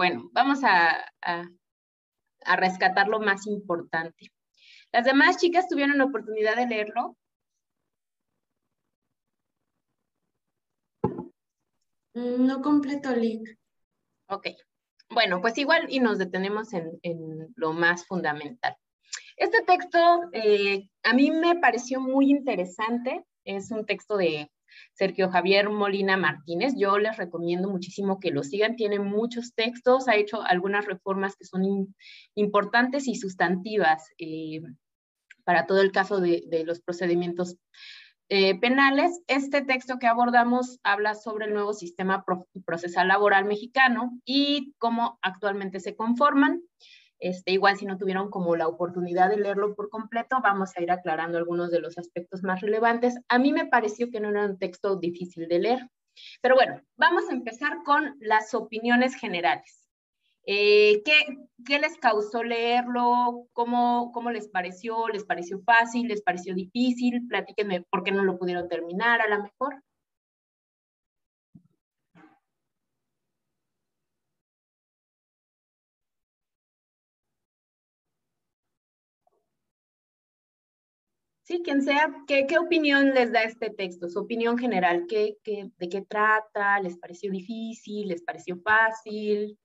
bueno, vamos a rescatar lo más importante. ¿Las demás chicas tuvieron la oportunidad de leerlo? No completo link. Ok. Bueno, pues igual y nos detenemos en lo más fundamental. Este texto a mí me pareció muy interesante. Es un texto de Sergio Javier Molina Martínez. Yo les recomiendo muchísimo que lo sigan. Tiene muchos textos, ha hecho algunas reformas que son importantes y sustantivas para todo el caso de los procedimientos penales. Este texto que abordamos habla sobre el nuevo sistema procesal laboral mexicano y cómo actualmente se conforman. Igual si no tuvieron como la oportunidad de leerlo por completo, vamos a ir aclarando algunos de los aspectos más relevantes. A mí me pareció que no era un texto difícil de leer, pero bueno, vamos a empezar con las opiniones generales. ¿Qué les causó leerlo? ¿Cómo les pareció? ¿Les pareció fácil? ¿Les pareció difícil? Platíquenme por qué no lo pudieron terminar a lo mejor. Sí, quien sea, ¿qué opinión les da este texto? Su opinión general, ¿de qué trata? ¿Les pareció difícil? ¿Les pareció fácil?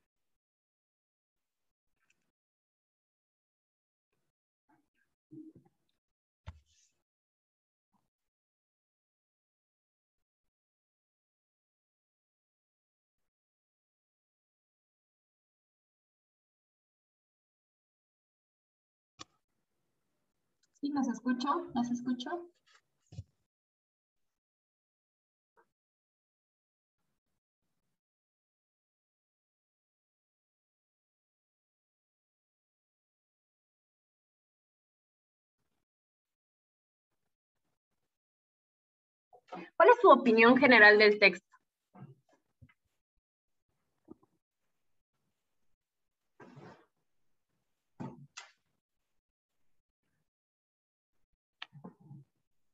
¿Sí? ¿Nos escucho? ¿Nos escucho? ¿Cuál es su opinión general del texto?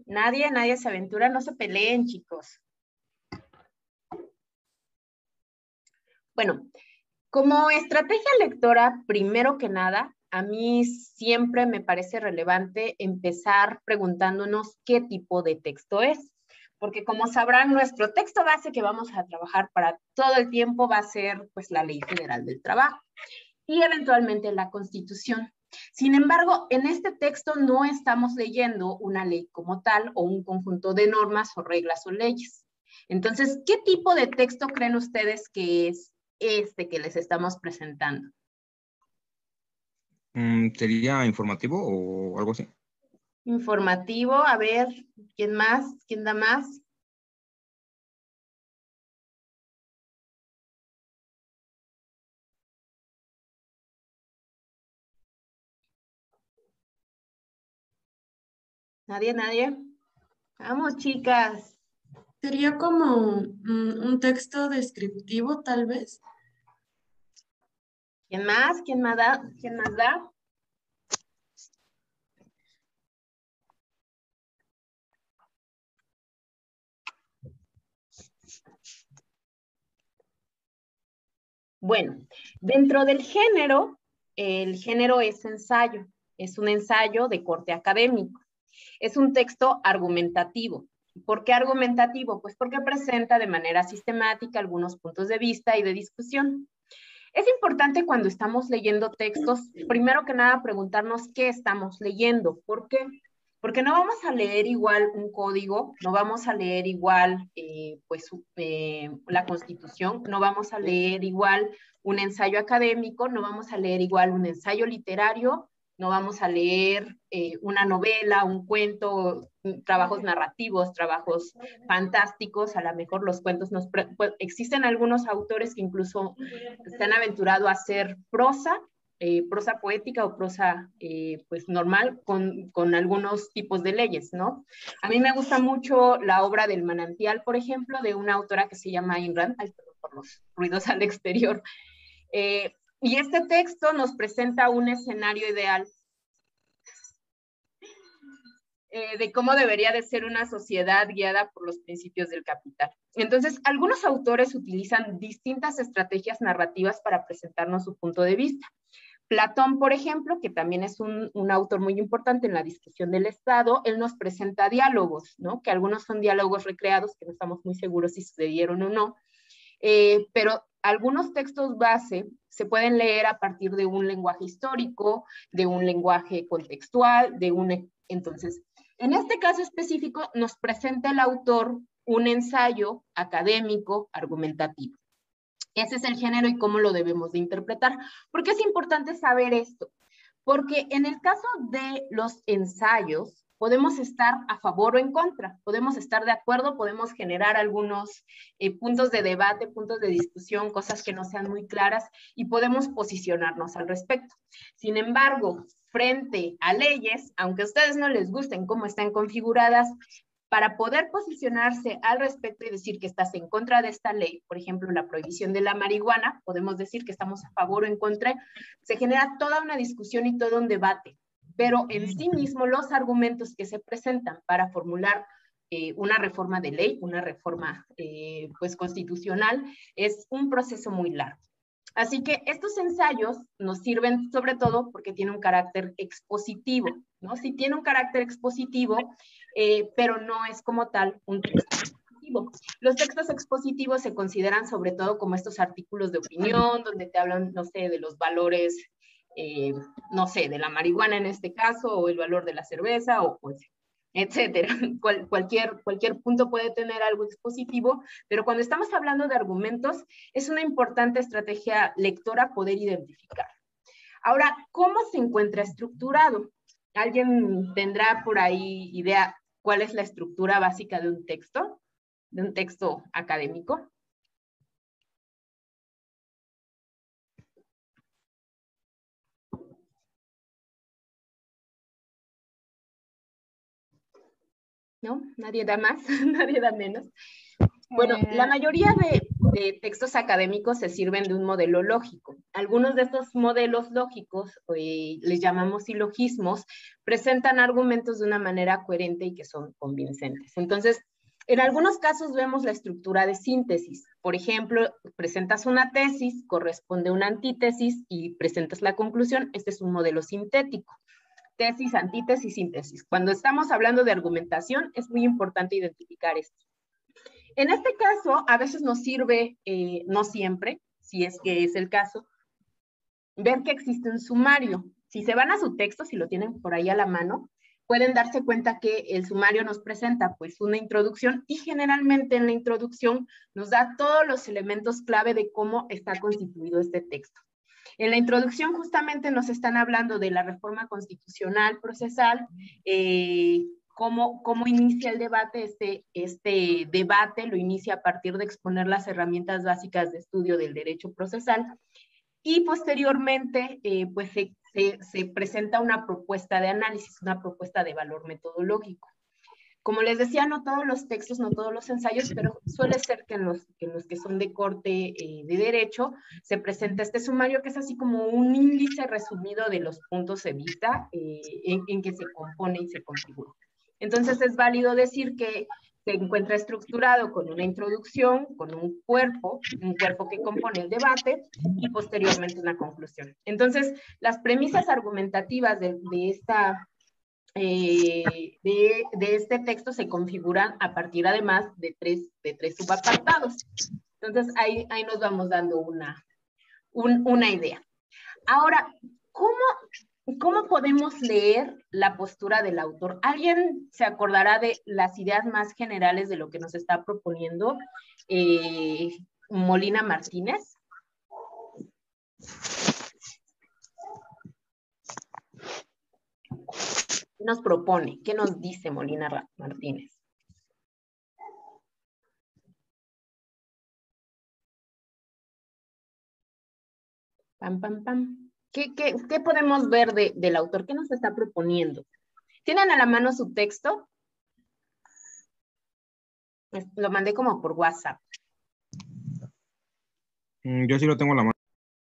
Nadie se aventura, no se peleen, chicos. Bueno, como estrategia lectora, primero que nada, a mí siempre me parece relevante empezar preguntándonos qué tipo de texto es. Porque como sabrán, nuestro texto base que vamos a trabajar para todo el tiempo va a ser pues la Ley Federal del Trabajo y eventualmente la Constitución. Sin embargo, en este texto no estamos leyendo una ley como tal o un conjunto de normas o reglas o leyes. Entonces, ¿qué tipo de texto creen ustedes que es este que les estamos presentando? ¿Sería informativo o algo así? Informativo, a ver, ¿quién más? ¿Quién da más? ¿Nadie? Vamos, chicas. Sería como un texto descriptivo, tal vez. ¿Quién más? ¿Quién más da? ¿Quién más da? Bueno, dentro del género, el género es ensayo. Es un ensayo de corte académico. Es un texto argumentativo. ¿Por qué argumentativo? Pues porque presenta de manera sistemática algunos puntos de vista y de discusión. Es importante cuando estamos leyendo textos, primero que nada, preguntarnos qué estamos leyendo. ¿Por qué? Porque no vamos a leer igual un código, no vamos a leer igual la Constitución, no vamos a leer igual un ensayo académico, no vamos a leer igual un ensayo literario, no vamos a leer una novela, un cuento, trabajos narrativos, trabajos fantásticos. A lo mejor los cuentos existen algunos autores que incluso se han aventurado a hacer prosa poética o prosa pues normal con algunos tipos de leyes, ¿no? A mí me gusta mucho la obra del Manantial, por ejemplo, de una autora que se llama Ayn Rand. Ay, perdón por los ruidos al exterior. Y este texto nos presenta un escenario ideal de cómo debería de ser una sociedad guiada por los principios del capital. Entonces, algunos autores utilizan distintas estrategias narrativas para presentarnos su punto de vista. Platón, por ejemplo, que también es un autor muy importante en la discusión del Estado, él nos presenta diálogos, ¿no? Que algunos son diálogos recreados, que no estamos muy seguros si sucedieron o no, pero algunos textos base se pueden leer a partir de un lenguaje histórico, de un lenguaje contextual, entonces, en este caso específico nos presenta el autor un ensayo académico argumentativo. Ese es el género y cómo lo debemos de interpretar. ¿Por qué es importante saber esto? Porque en el caso de los ensayos, podemos estar a favor o en contra, podemos estar de acuerdo, podemos generar algunos puntos de debate, puntos de discusión, cosas que no sean muy claras y podemos posicionarnos al respecto. Sin embargo, frente a leyes, aunque a ustedes no les gusten cómo están configuradas, para poder posicionarse al respecto y decir que estás en contra de esta ley, por ejemplo, la prohibición de la marihuana, podemos decir que estamos a favor o en contra, se genera toda una discusión y todo un debate, pero en sí mismo los argumentos que se presentan para formular una reforma de ley, una reforma pues constitucional, es un proceso muy largo. Así que estos ensayos nos sirven sobre todo porque tiene un carácter expositivo, ¿no? Sí tiene un carácter expositivo, pero no es como tal un texto expositivo. Los textos expositivos se consideran sobre todo como estos artículos de opinión, donde te hablan, no sé, de los valores, no sé, de la marihuana en este caso, o el valor de la cerveza, o pues etcétera. Cualquier punto puede tener algo expositivo, pero cuando estamos hablando de argumentos, es una importante estrategia lectora poder identificar. Ahora, ¿cómo se encuentra estructurado? ¿Alguien tendrá por ahí idea cuál es la estructura básica de un texto académico? ¿No? ¿Nadie da más? ¿Nadie da menos? Bueno, la mayoría de textos académicos se sirven de un modelo lógico. Algunos de estos modelos lógicos, les llamamos silogismos, presentan argumentos de una manera coherente y que son convincentes. Entonces, en algunos casos vemos la estructura de síntesis. Por ejemplo, presentas una tesis, corresponde una antítesis y presentas la conclusión. Este es un modelo sintético. Tesis, antítesis, síntesis. Cuando estamos hablando de argumentación, es muy importante identificar esto. En este caso, a veces nos sirve, no siempre, si es que es el caso, ver que existe un sumario. Si se van a su texto, si lo tienen por ahí a la mano, pueden darse cuenta que el sumario nos presenta pues una introducción y generalmente en la introducción nos da todos los elementos clave de cómo está constituido este texto. En la introducción justamente nos están hablando de la reforma constitucional procesal, cómo inicia el debate. Este debate lo inicia a partir de exponer las herramientas básicas de estudio del derecho procesal y posteriormente pues se presenta una propuesta de análisis, una propuesta de valor metodológico. Como les decía, no todos los textos, no todos los ensayos, pero suele ser que en los que son de corte de derecho se presenta este sumario que es así como un índice resumido de los puntos de vista en que se compone y se configura. Entonces es válido decir que se encuentra estructurado con una introducción, con un cuerpo que compone el debate y posteriormente una conclusión. Entonces, las premisas argumentativas de este texto se configuran a partir además de tres subapartados. Entonces ahí nos vamos dando una idea. Ahora, ¿cómo podemos leer la postura del autor? ¿Alguien se acordará de las ideas más generales de lo que nos está proponiendo Molina Martínez? ¿Qué nos propone? ¿Qué nos dice Molina Martínez? Pam, pam, pam. ¿Qué podemos ver del autor? ¿Qué nos está proponiendo? ¿Tienen a la mano su texto? Lo mandé como por WhatsApp. Yo sí lo tengo a la mano.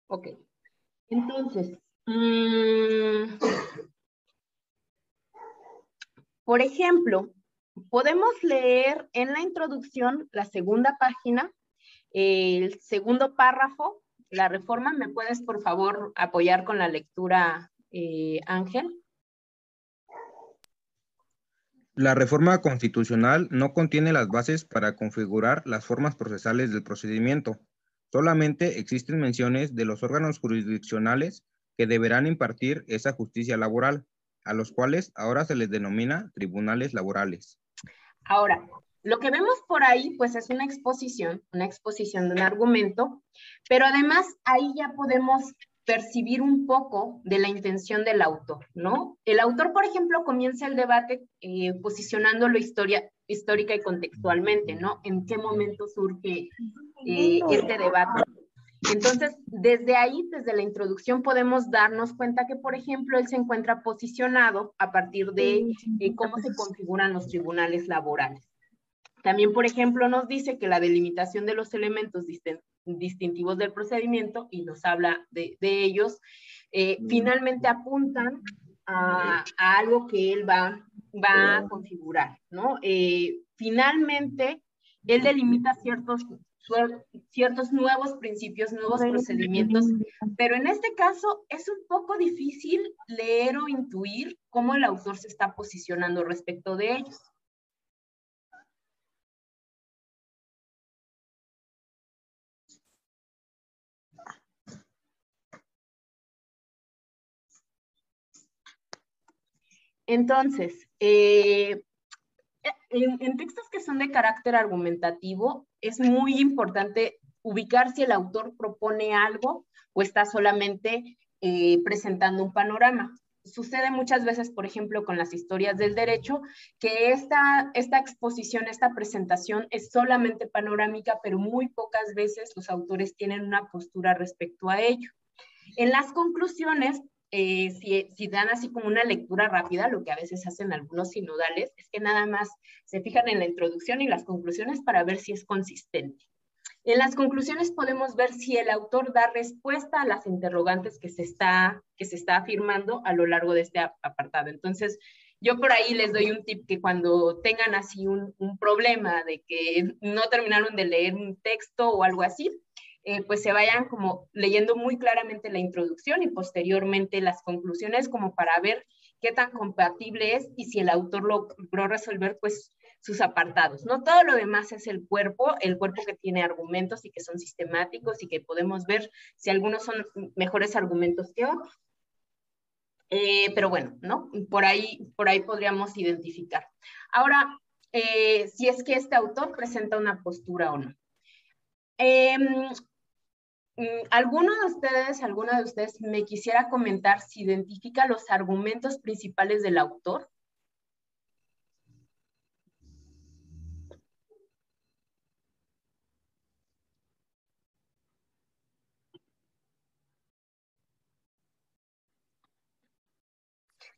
Ok. Entonces, Por ejemplo, podemos leer en la introducción, la segunda página, el segundo párrafo, la reforma. ¿Me puedes, por favor, apoyar con la lectura, Ángel? La reforma constitucional no contiene las bases para configurar las formas procesales del procedimiento. Solamente existen menciones de los órganos jurisdiccionales que deberán impartir esa justicia laboral, a los cuales ahora se les denomina tribunales laborales. Ahora, lo que vemos por ahí, pues es una exposición de un argumento, pero además ahí ya podemos percibir un poco de la intención del autor, ¿no? El autor, por ejemplo, comienza el debate posicionándolo histórica y contextualmente, ¿no? ¿En qué momento surge este debate? Entonces, desde ahí, desde la introducción, podemos darnos cuenta que, por ejemplo, él se encuentra posicionado a partir de cómo se configuran los tribunales laborales. También, por ejemplo, nos dice que la delimitación de los elementos distintivos del procedimiento, y nos habla de ellos, finalmente apuntan a algo que él va a configurar, ¿no? Finalmente, él delimita ciertos nuevos principios, nuevos procedimientos, pero en este caso es un poco difícil leer o intuir cómo el autor se está posicionando respecto de ellos. Entonces, en textos que son de carácter argumentativo, es muy importante ubicar si el autor propone algo o está solamente presentando un panorama. Sucede muchas veces, por ejemplo, con las historias del derecho, que esta exposición, esta presentación es solamente panorámica, pero muy pocas veces los autores tienen una postura respecto a ello. En las conclusiones, si dan así como una lectura rápida, lo que a veces hacen algunos sinodales es que nada más se fijan en la introducción y las conclusiones para ver si es consistente. En las conclusiones podemos ver si el autor da respuesta a las interrogantes que se está afirmando a lo largo de este apartado. Entonces, yo por ahí les doy un tip, que cuando tengan así un problema de que no terminaron de leer un texto o algo así, pues se vayan como leyendo muy claramente la introducción y posteriormente las conclusiones, como para ver qué tan compatible es y si el autor logró resolver pues sus apartados. No todo lo demás es el cuerpo que tiene argumentos y que son sistemáticos y que podemos ver si algunos son mejores argumentos que otros. Pero bueno, ¿no? Por ahí podríamos identificar. Ahora, si es que este autor presenta una postura o no. ¿Alguna de ustedes me quisiera comentar si identifica los argumentos principales del autor?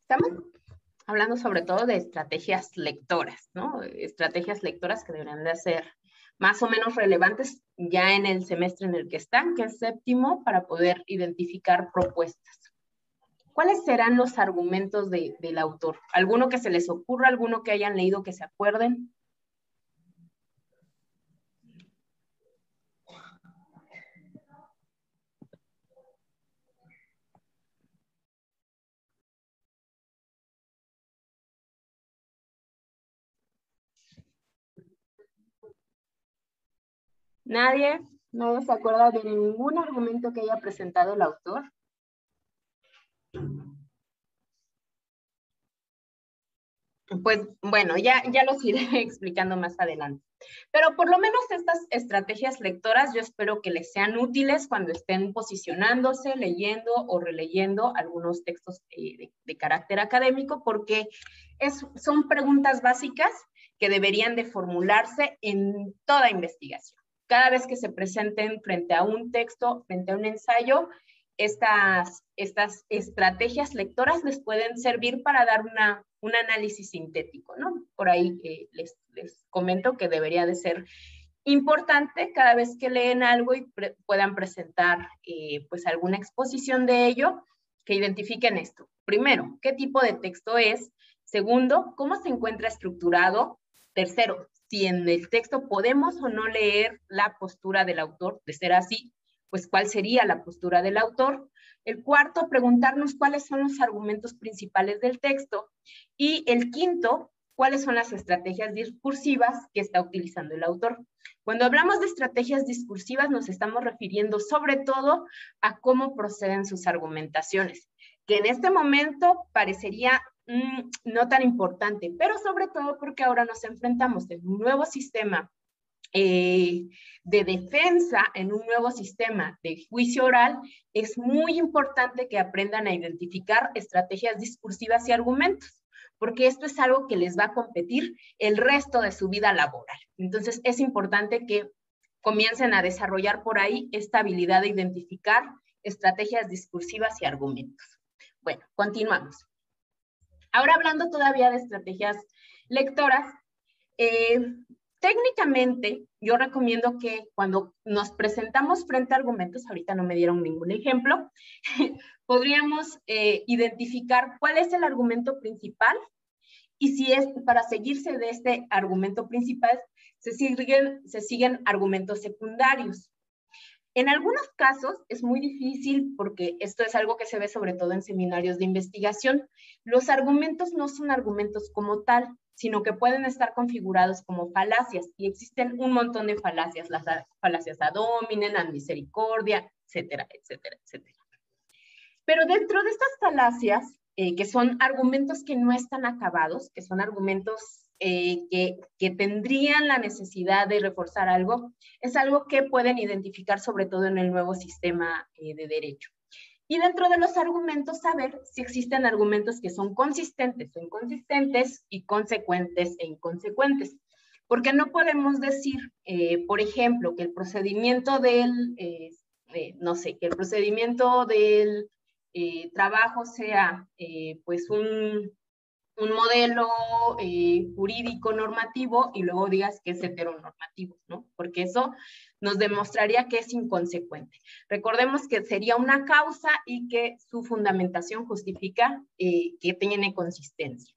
Estamos hablando sobre todo de estrategias lectoras, ¿no? Estrategias lectoras que deberían de ser más o menos relevantes ya en el semestre en el que están, que es séptimo, para poder identificar propuestas. ¿Cuáles serán los argumentos del autor? ¿Alguno que se les ocurra, alguno que hayan leído que se acuerden? ¿Nadie? ¿Nadie se acuerda de ningún argumento que haya presentado el autor? Pues bueno, ya los iré explicando más adelante. Pero por lo menos estas estrategias lectoras yo espero que les sean útiles cuando estén posicionándose, leyendo o releyendo algunos textos de carácter académico, porque son preguntas básicas que deberían de formularse en toda investigación. Cada vez que se presenten frente a un texto, frente a un ensayo, estas estrategias lectoras les pueden servir para dar un análisis sintético, ¿no? Por ahí les comento que debería de ser importante cada vez que leen algo y puedan presentar pues alguna exposición de ello, que identifiquen esto. Primero, ¿qué tipo de texto es? Segundo, cómo se encuentra estructurado. Tercero, si en el texto podemos o no leer la postura del autor. De ser así, pues cuál sería la postura del autor. El cuarto, preguntarnos cuáles son los argumentos principales del texto. Y el quinto, cuáles son las estrategias discursivas que está utilizando el autor. Cuando hablamos de estrategias discursivas nos estamos refiriendo sobre todo a cómo proceden sus argumentaciones, que en este momento parecería no tan importante, pero sobre todo porque ahora nos enfrentamos en un nuevo sistema de defensa, en un nuevo sistema de juicio oral. Es muy importante que aprendan a identificar estrategias discursivas y argumentos, porque esto es algo que les va a competir el resto de su vida laboral. Entonces es importante que comiencen a desarrollar por ahí esta habilidad de identificar estrategias discursivas y argumentos. Bueno, continuamos. Ahora hablando todavía de estrategias lectoras, técnicamente yo recomiendo que cuando nos presentamos frente a argumentos, ahorita no me dieron ningún ejemplo, podríamos identificar cuál es el argumento principal y si es para seguirse de este argumento principal, se siguen argumentos secundarios. En algunos casos es muy difícil porque esto es algo que se ve sobre todo en seminarios de investigación. Los argumentos no son argumentos como tal, sino que pueden estar configurados como falacias y existen un montón de falacias, las falacias ad hominem, ad misericordia, etcétera, etcétera, etcétera. Pero dentro de estas falacias, que son argumentos que no están acabados, que son argumentos que tendrían la necesidad de reforzar algo, es algo que pueden identificar sobre todo en el nuevo sistema de derecho. Y dentro de los argumentos, saber si existen argumentos que son consistentes o inconsistentes y consecuentes e inconsecuentes. Porque no podemos decir, por ejemplo, que el procedimiento del, que el procedimiento del trabajo sea pues un modelo jurídico normativo y luego digas que es heteronormativo, ¿no? Porque eso nos demostraría que es inconsecuente. Recordemos que sería una causa y que su fundamentación justifica que tiene consistencia.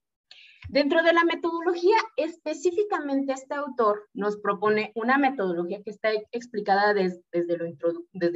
Dentro de la metodología, específicamente este autor nos propone una metodología que está explicada desde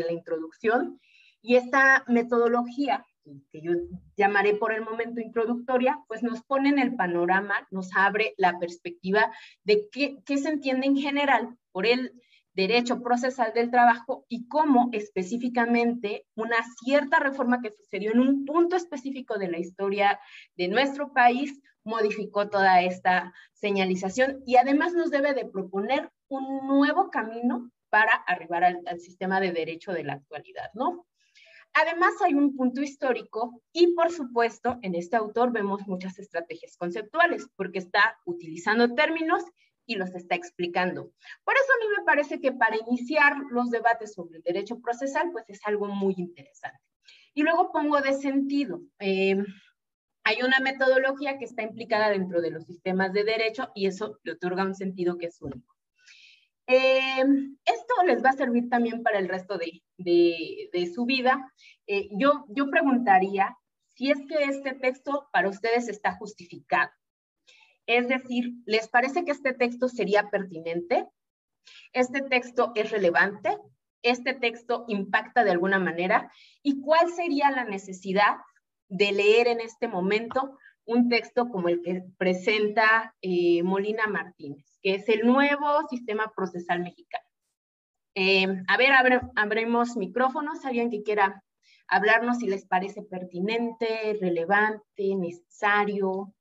la introducción, y esta metodología, que yo llamaré por el momento introductoria, pues nos pone en el panorama, nos abre la perspectiva de qué se entiende en general por el derecho procesal del trabajo y cómo específicamente una cierta reforma que sucedió en un punto específico de la historia de nuestro país modificó toda esta señalización y además nos debe de proponer un nuevo camino para arribar al sistema de derecho de la actualidad, ¿no? Además hay un punto histórico y por supuesto en este autor vemos muchas estrategias conceptuales porque está utilizando términos y los está explicando. Por eso a mí me parece que para iniciar los debates sobre el derecho procesal pues es algo muy interesante. Y luego pongo de sentido. Hay una metodología que está implicada dentro de los sistemas de derecho y eso le otorga un sentido que es único. Esto les va a servir también para el resto de su vida. Yo preguntaría si es que este texto para ustedes está justificado. Es decir, ¿les parece que este texto sería pertinente? ¿Este texto es relevante? ¿Este texto impacta de alguna manera? ¿Y cuál sería la necesidad de leer en este momento un texto como el que presenta Molina Martínez, que es el nuevo sistema procesal mexicano? A ver, abrimos micrófonos. ¿Alguien que quiera hablarnos si les parece pertinente, relevante, necesario?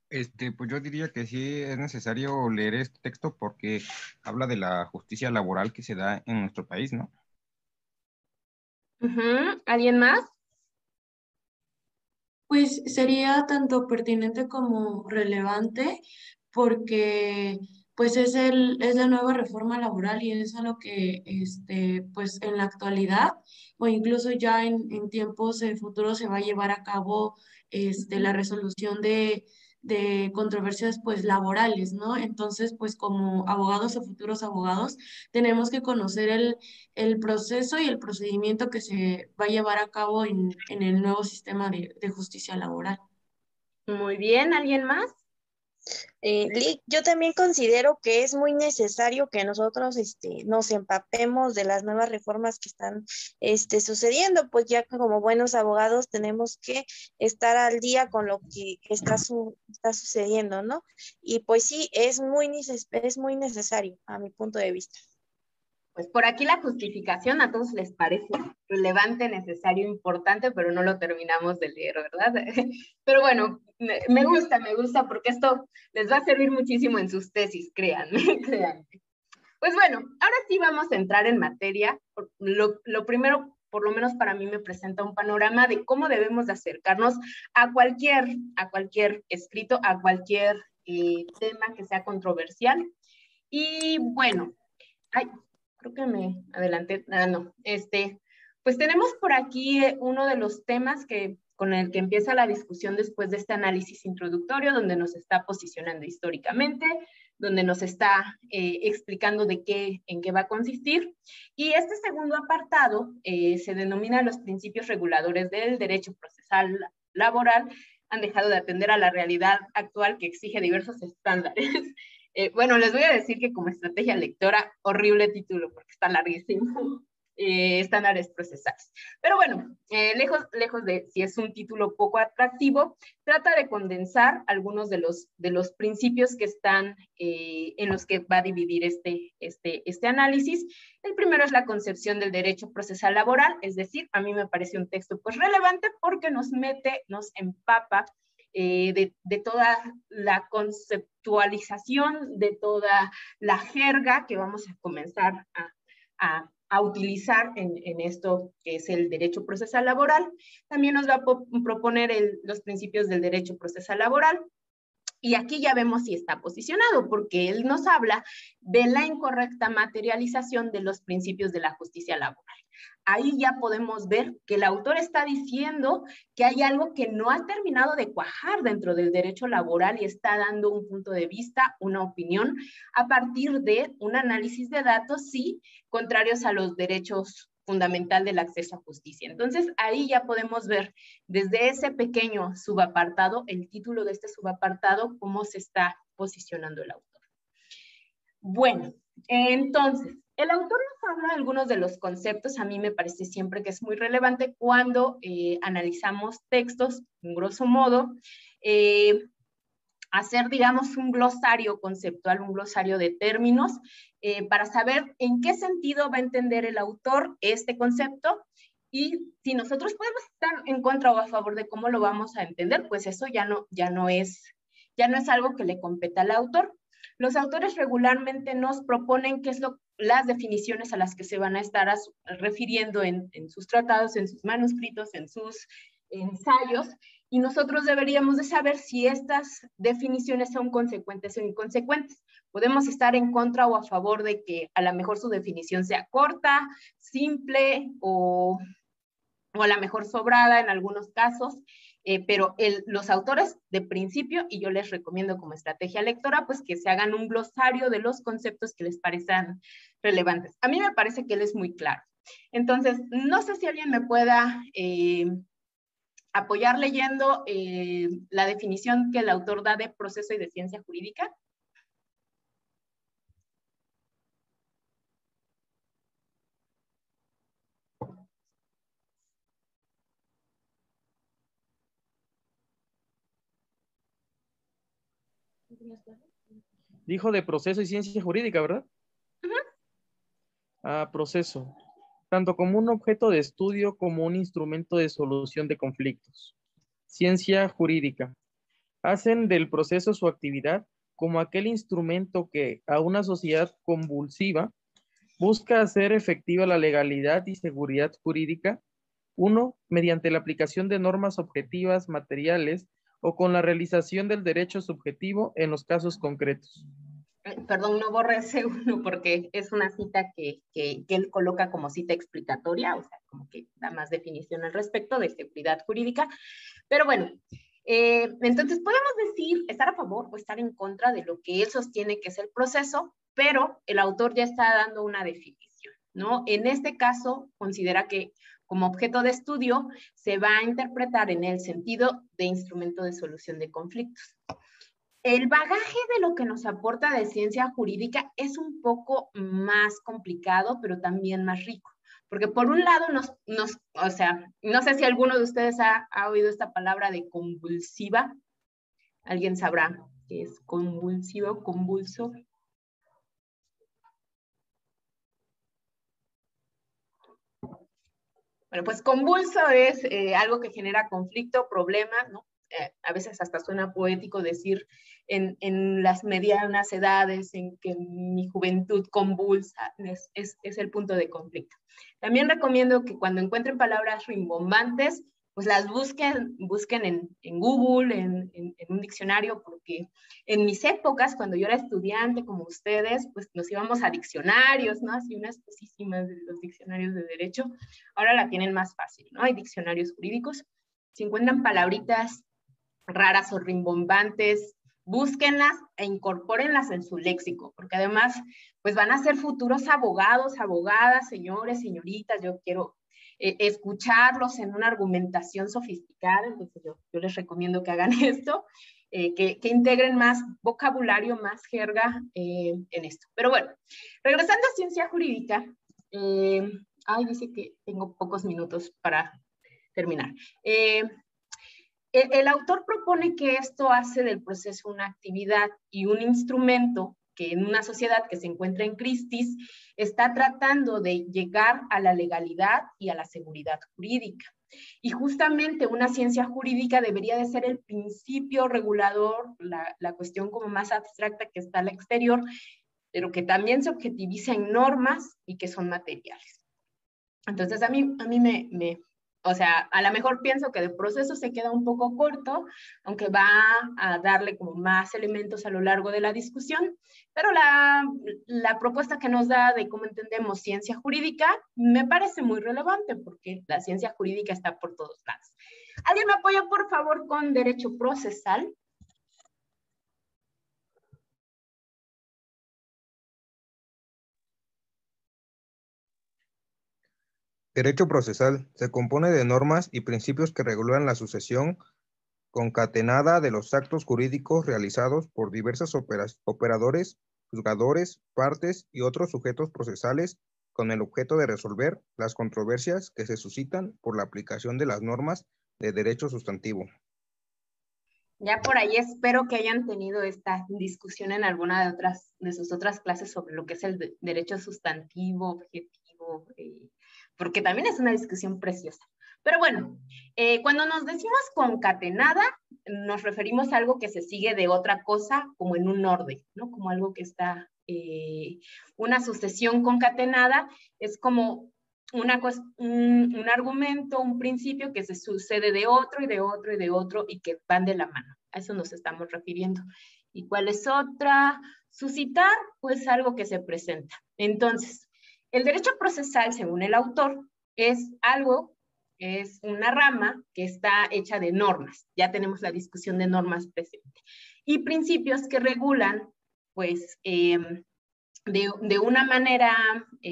Pues yo diría que sí es necesario leer este texto porque habla de la justicia laboral que se da en nuestro país, ¿no? ¿Alguien más? Pues sería tanto pertinente como relevante porque pues es la nueva reforma laboral y es a lo que pues en la actualidad o incluso ya en tiempos futuros se va a llevar a cabo la resolución de controversias pues laborales, ¿no? Entonces, pues como abogados o futuros abogados, tenemos que conocer el proceso y el procedimiento que se va a llevar a cabo en el nuevo sistema de justicia laboral. Muy bien, ¿alguien más? Lick, yo también considero que es muy necesario que nosotros nos empapemos de las nuevas reformas que están sucediendo, pues ya que como buenos abogados tenemos que estar al día con lo que está sucediendo, ¿no? Y pues sí, es muy necesario a mi punto de vista. Pues por aquí la justificación a todos les parece relevante, necesario, importante, pero no lo terminamos de leer, ¿verdad? Pero bueno, me gusta, porque esto les va a servir muchísimo en sus tesis, créanme, créanme. Pues bueno, ahora sí vamos a entrar en materia. Lo primero, por lo menos para mí, me presenta un panorama de cómo debemos de acercarnos a cualquier escrito, a cualquier tema que sea controversial. Y bueno, creo que me adelanté, no, pues tenemos por aquí uno de los temas con el que empieza la discusión después de este análisis introductorio, donde nos está posicionando históricamente, donde nos está explicando en qué va a consistir. Y este segundo apartado se denomina los principios reguladores del derecho procesal laboral. Han dejado de atender a la realidad actual que exige diversos estándares. Bueno, les voy a decir que como estrategia lectora, horrible título porque está larguísimo, estándares procesales. Pero bueno, lejos de si es un título poco atractivo, trata de condensar algunos de los principios que están en los que va a dividir este análisis. El primero es la concepción del derecho procesal laboral, es decir, a mí me parece un texto pues relevante porque nos empapa de toda la conceptualización, de toda la jerga que vamos a comenzar a utilizar en esto que es el derecho procesal laboral. También nos va a proponer los principios del derecho procesal laboral. Y aquí ya vemos si está posicionado, porque él nos habla de la incorrecta materialización de los principios de la justicia laboral. Ahí ya podemos ver que el autor está diciendo que hay algo que no ha terminado de cuajar dentro del derecho laboral y está dando un punto de vista, una opinión, a partir de un análisis de datos, sí, contrarios a los derechos fundamental del acceso a justicia. Entonces, ahí ya podemos ver desde ese pequeño subapartado, el título de este subapartado, cómo se está posicionando el autor. Bueno, entonces, el autor nos habla de algunos de los conceptos. A mí me parece siempre que es muy relevante cuando analizamos textos, en grosso modo, hacer, digamos, un glosario conceptual, un glosario de términos, para saber en qué sentido va a entender el autor este concepto, y si nosotros podemos estar en contra o a favor de cómo lo vamos a entender, pues eso ya no es algo que le competa al autor. Los autores regularmente nos proponen qué es las definiciones a las que se van a estar refiriendo en sus tratados, en sus manuscritos, en sus ensayos, y nosotros deberíamos de saber si estas definiciones son consecuentes o inconsecuentes. Podemos estar en contra o a favor de que a lo mejor su definición sea corta, simple o a lo mejor sobrada en algunos casos, pero los autores de principio, y yo les recomiendo como estrategia lectora, pues que se hagan un glosario de los conceptos que les parezcan relevantes. A mí me parece que él es muy claro. Entonces, no sé si alguien me pueda apoyar leyendo la definición que el autor da de proceso y de ciencia jurídica. Dijo de proceso y ciencia jurídica, ¿verdad? Proceso. Tanto como un objeto de estudio como un instrumento de solución de conflictos. Ciencia jurídica. Hacen del proceso su actividad como aquel instrumento que a una sociedad convulsiva busca hacer efectiva la legalidad y seguridad jurídica, uno, mediante la aplicación de normas objetivas materiales o con la realización del derecho subjetivo en los casos concretos. Perdón, no borré ese uno porque es una cita que él coloca como cita explicatoria, o sea, como que da más definición al respecto de seguridad jurídica. Pero bueno, Entonces podemos decir, estar a favor o estar en contra de lo que él sostiene que es el proceso, pero el autor ya está dando una definición, ¿no? En este caso, considera que como objeto de estudio se va a interpretar en el sentido de instrumento de solución de conflictos. El bagaje de lo que nos aporta de ciencia jurídica es un poco más complicado, pero también más rico. Porque por un lado, o sea, no sé si alguno de ustedes ha oído esta palabra de convulsiva. ¿Alguien sabrá qué es convulsivo, convulso? Bueno, pues convulso es algo que genera conflicto, problemas, ¿no? A veces hasta suena poético decir en las medianas edades en que mi juventud convulsa, es el punto de conflicto. También recomiendo que cuando encuentren palabras rimbombantes, pues las busquen en Google, en un diccionario, porque en mis épocas, cuando yo era estudiante como ustedes, pues nos íbamos a diccionarios, ¿no? Así unas cosísimas de los diccionarios de derecho. Ahora la tienen más fácil, ¿no? Hay diccionarios jurídicos. Si encuentran palabritas raras o rimbombantes, búsquenlas e incorpórenlas en su léxico, porque además, pues van a ser futuros abogados, abogadas, señores, señoritas. Yo quiero escucharlos en una argumentación sofisticada, entonces yo les recomiendo que hagan esto, que integren más vocabulario, más jerga en esto. Pero bueno, regresando a ciencia jurídica, dice que tengo pocos minutos para terminar. El autor propone que esto hace del proceso una actividad y un instrumento que en una sociedad que se encuentra en crisis está tratando de llegar a la legalidad y a la seguridad jurídica. Y justamente una ciencia jurídica debería de ser el principio regulador, la cuestión como más abstracta que está al exterior, pero que también se objetiviza en normas y que son materiales. Entonces a mí o sea, a lo mejor pienso que de proceso se queda un poco corto, aunque va a darle como más elementos a lo largo de la discusión, pero la propuesta que nos da de cómo entendemos ciencia jurídica me parece muy relevante, porque la ciencia jurídica está por todos lados. ¿Alguien me apoya, por favor, con derecho procesal? Derecho procesal se compone de normas y principios que regulan la sucesión concatenada de los actos jurídicos realizados por diversos operadores, juzgadores, partes y otros sujetos procesales con el objeto de resolver las controversias que se suscitan por la aplicación de las normas de derecho sustantivo. Ya por ahí espero que hayan tenido esta discusión en alguna de sus otras clases sobre lo que es el derecho sustantivo, objetivo, porque también es una discusión preciosa. Pero bueno, cuando nos decimos concatenada, nos referimos a algo que se sigue de otra cosa como en un orden, ¿no? Como algo que está, una sucesión concatenada es como un argumento, un principio que se sucede de otro y de otro y de otro y que van de la mano. A eso nos estamos refiriendo. ¿Y cuál es otra? Suscitar, pues algo que se presenta. Entonces, el derecho procesal, según el autor, es una rama que está hecha de normas. Ya tenemos la discusión de normas presente. Y principios que regulan, pues, de una manera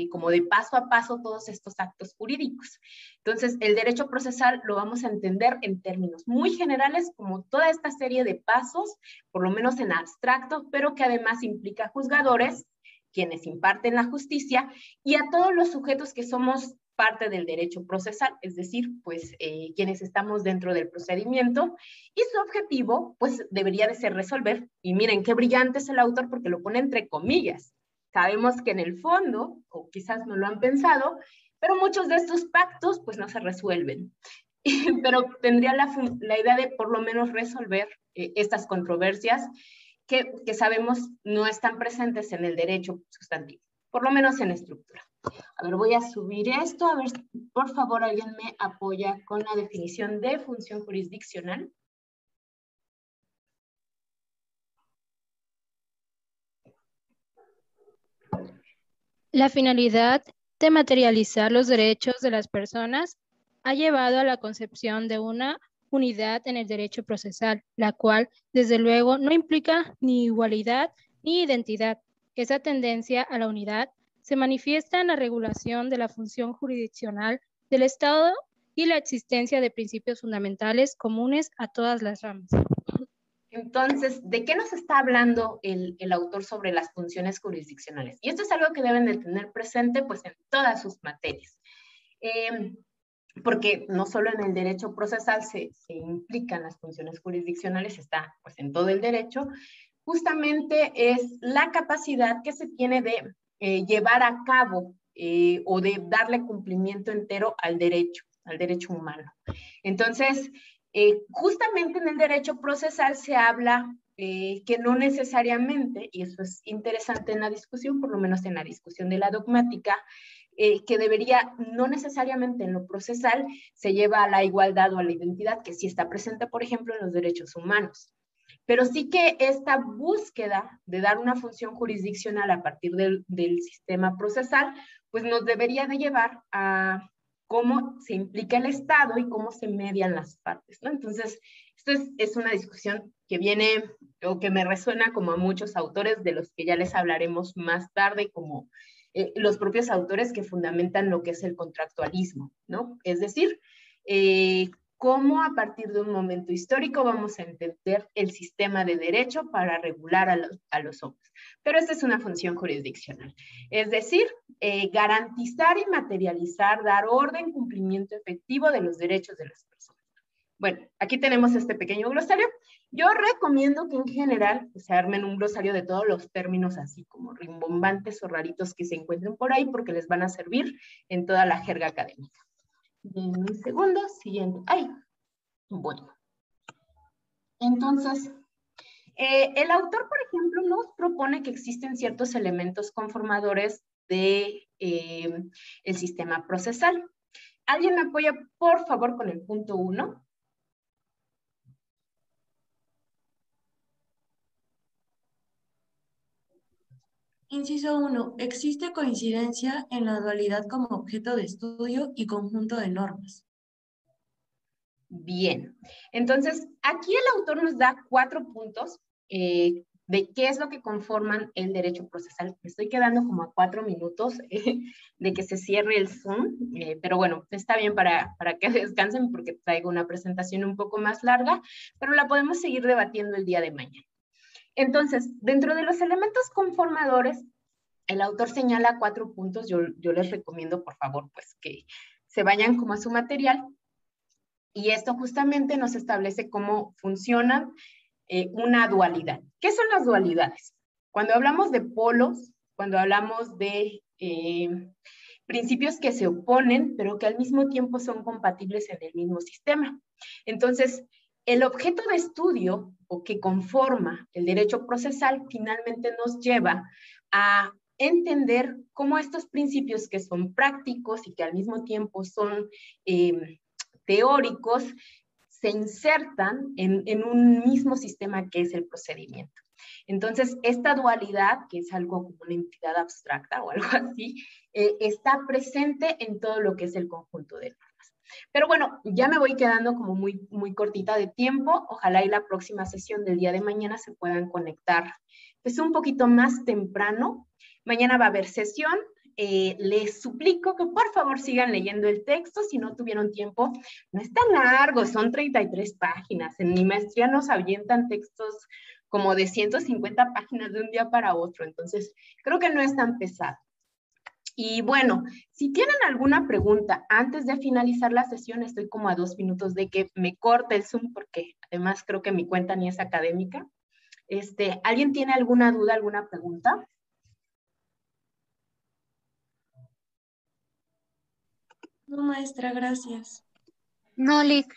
como de paso a paso todos estos actos jurídicos. Entonces, el derecho procesal lo vamos a entender en términos muy generales como toda esta serie de pasos, por lo menos en abstracto, pero que además implica juzgadores, quienes imparten la justicia, y a todos los sujetos que somos parte del derecho procesal, es decir, pues quienes estamos dentro del procedimiento, y su objetivo, pues debería de ser resolver, y miren qué brillante es el autor porque lo pone entre comillas. Sabemos que en el fondo, o quizás no lo han pensado, pero muchos de estos pactos pues no se resuelven. Pero tendría la idea de por lo menos resolver estas controversias que sabemos no están presentes en el derecho sustantivo, por lo menos en estructura. A ver, voy a subir esto, a ver, por favor, alguien me apoya con la definición de función jurisdiccional. La finalidad de materializar los derechos de las personas ha llevado a la concepción de una unidad en el derecho procesal, la cual, desde luego, no implica ni igualdad ni identidad. Esa tendencia a la unidad se manifiesta en la regulación de la función jurisdiccional del Estado y la existencia de principios fundamentales comunes a todas las ramas. Entonces, ¿de qué nos está hablando el autor sobre las funciones jurisdiccionales? Y esto es algo que deben de tener presente pues en todas sus materias. Porque no solo en el derecho procesal se implican las funciones jurisdiccionales, está pues en todo el derecho, justamente es la capacidad que se tiene de llevar a cabo o de darle cumplimiento entero al derecho humano. Entonces, justamente en el derecho procesal se habla que no necesariamente, y eso es interesante en la discusión, por lo menos en la discusión de la dogmática, que debería, no necesariamente en lo procesal, se lleva a la igualdad o a la identidad, que sí está presente, por ejemplo, en los derechos humanos. Pero sí que esta búsqueda de dar una función jurisdiccional a partir del sistema procesal, pues nos debería de llevar a cómo se implica el Estado y cómo se median las partes, ¿no? Entonces, esto es una discusión que viene, o que me resuena como a muchos autores, de los que ya les hablaremos más tarde, como los propios autores que fundamentan lo que es el contractualismo, ¿no? Es decir, cómo a partir de un momento histórico vamos a entender el sistema de derecho para regular a los hombres. Pero esta es una función jurisdiccional, es decir, garantizar y materializar, dar orden, cumplimiento efectivo de los derechos de las personas. Bueno, aquí tenemos este pequeño glosario. Yo recomiendo que en general se armen un glosario de todos los términos así como rimbombantes o raritos que se encuentren por ahí, porque les van a servir en toda la jerga académica. En un segundo, siguiente. ¡Ay! Bueno. Entonces, el autor, por ejemplo, nos propone que existen ciertos elementos conformadores de el sistema procesal. ¿Alguien me apoya, por favor, con el punto 1? Inciso 1. Existe coincidencia en la dualidad como objeto de estudio y conjunto de normas. Bien. Entonces, aquí el autor nos da 4 puntos de qué es lo que conforman el derecho procesal. Me estoy quedando como a 4 minutos de que se cierre el Zoom, pero bueno, está bien para que descansen porque traigo una presentación un poco más larga, pero la podemos seguir debatiendo el día de mañana. Entonces, dentro de los elementos conformadores, el autor señala 4 puntos. Yo les recomiendo, por favor, pues que se vayan como a su material. Y esto justamente nos establece cómo funciona una dualidad. ¿Qué son las dualidades? Cuando hablamos de polos, cuando hablamos de principios que se oponen, pero que al mismo tiempo son compatibles en el mismo sistema. Entonces, el objeto de estudio o que conforma el derecho procesal finalmente nos lleva a entender cómo estos principios que son prácticos y que al mismo tiempo son teóricos se insertan en un mismo sistema que es el procedimiento. Entonces, esta dualidad, que es algo como una entidad abstracta o algo así, está presente en todo lo que es el conjunto de normas. Pero bueno, ya me voy quedando como muy, muy cortita de tiempo. Ojalá y la próxima sesión del día de mañana se puedan conectar pues un poquito más temprano. Mañana va a haber sesión. Les suplico que por favor sigan leyendo el texto. Si no tuvieron tiempo, no es tan largo, son 33 páginas. En mi maestría nos avientan textos como de 150 páginas de un día para otro, entonces creo que no es tan pesado. Y bueno, si tienen alguna pregunta antes de finalizar la sesión, estoy como a 2 minutos de que me corte el Zoom, porque además creo que mi cuenta ni es académica. ¿Alguien tiene alguna duda, alguna pregunta? No, maestra, gracias. No, Lic.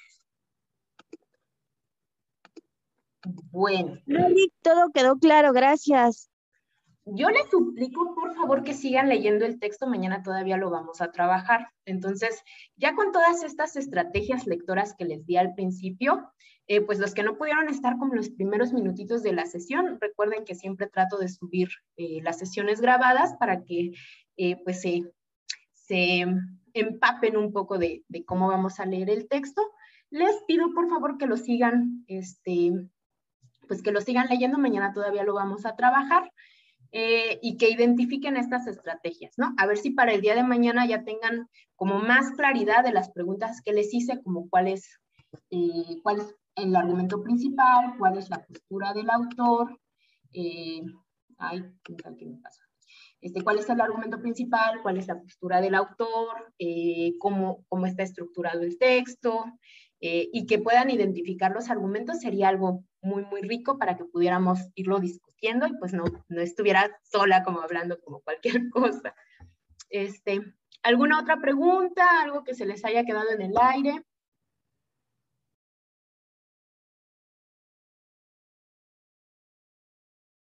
Bueno. No, Lic, todo quedó claro, gracias. Yo les suplico, por favor, que sigan leyendo el texto. Mañana todavía lo vamos a trabajar. Entonces, ya con todas estas estrategias lectoras que les di al principio, pues los que no pudieron estar como los primeros minutitos de la sesión, recuerden que siempre trato de subir las sesiones grabadas para que pues se empapen un poco de cómo vamos a leer el texto. Les pido por favor que lo sigan, pues que lo sigan leyendo, mañana todavía lo vamos a trabajar, y que identifiquen estas estrategias, ¿no? A ver si para el día de mañana ya tengan como más claridad de las preguntas que les hice, como cuál es el argumento principal, cuál es la postura del autor, ¿qué me pasa? ¿Cuál es el argumento principal? ¿Cuál es la postura del autor? ¿Cómo está estructurado el texto? Y que puedan identificar los argumentos sería algo muy, muy rico para que pudiéramos irlo discutiendo y pues no estuviera sola como hablando como cualquier cosa. ¿Alguna otra pregunta? ¿Algo que se les haya quedado en el aire?